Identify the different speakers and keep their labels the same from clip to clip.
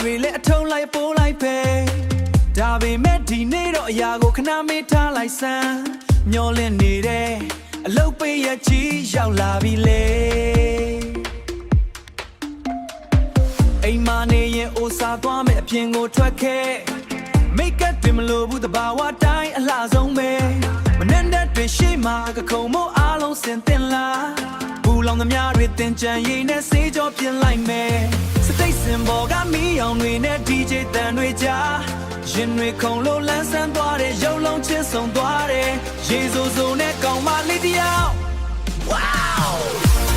Speaker 1: တွေလည်းအထုံးလိုက်ပိုးလိုက်ပဲဒါပေမဲ့ဒီနေ့တော့အရာကိုခဏမေးထားလိုက်စမ်းမျောလင့်နေတဲ့အလုပ်ပေးရကြီးရောက်လာပြီလေအိမ်မနေရင်အိုစာသွားမယ်အပြင်ကိုထွက်ခဲ့မိတ်ကပ်တွေမလိုဘူးတဘာဝတိုင်းအလှဆုံးပဲမနဲ့တဲ့တွေရှိမှကခုံမို့အားလုံးစင်တင်လာဘူးလောင်သမျှတွေတင်ကြံရည်နဲ့စေးကြောပြင်လိုက်မယ်စတိတ်စင်ပေါ်ကမီးရောင်တွေနဲ့ DJ တန်တွေကြားရင်တွေခုံလို့လန်းဆန်းသွားတဲ့ရုပ်လုံးချင်းဆုံးသွားတဲ့ရေစိုးစိုးနဲ့ကောင်းမလေးတယောက် Wow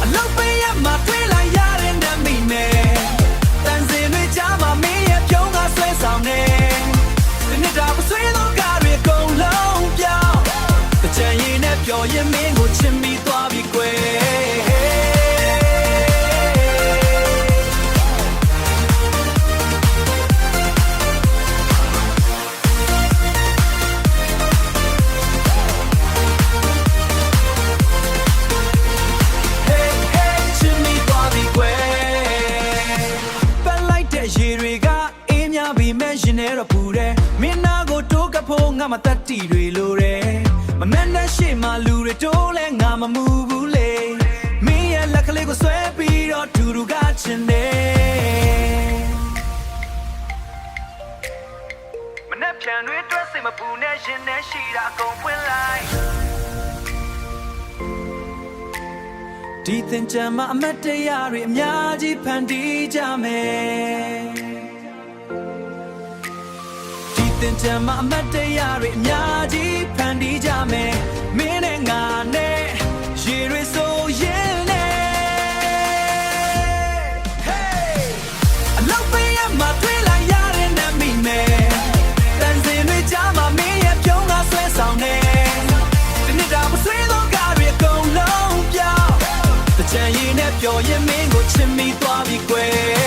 Speaker 1: အလုပ်ပေးရမှာတွေ့လိုက်ရတဲ့နမီနဲ့တန်စင်တွေကြားမှာမင်းရဲ့ပြုံးကဆွဲဆောင်နေဒီနေ့တော့ဆွေးတော့ကားတွေကုန်လုံးပြောင်းတချင်ရင်နဲ့ပျော်ရင်မင်းကိုချင်ပြီးသွားပြီကွယ်ရှင်နေတော့ပူတယ်မင်းနာကိုတိုးကဖို့ငါမတတ်တီတွေလိုတယ်မမန်းတဲ့ရှေ့မှာလူတွေတိုးလဲငါမမူဘူးလေမင်းရဲ့လက်ကလေးကိုဆွဲပြီးတော့ဒူဒူကချင်တယ်မနဲ့ပြန်တွေတွဲစိတ်မပူနဲ့ရှင်နေရှိတာအကုန်ဖွင့်လိုက်ဒီသင်္ကြန်မှာအမတ်တရားတွေအများကြီးဖန်တီးကြမယ်တင်ကြမှာအမတ်တရားတွေအများကြီးဖန်တီးကြမယ်မင်းနဲ့ငါနဲ့ရေတွေဆိုရင်နဲ့ Hey အလုပ်ပေးရမှာတွေ့လိုက်ရတဲ့နမီနဲ့တန်စင်တွေကြားမှာမင်းရဲ့ပြုံးကဆွဲဆောင်နေဒီနေ့တော့မဆွေးတော့ကားတွေအကုန်လုံးပြောင်းတချင်ရင်နဲ့ပျော်ရင်မင်းကိုချင်မိသွားပြီကွယ်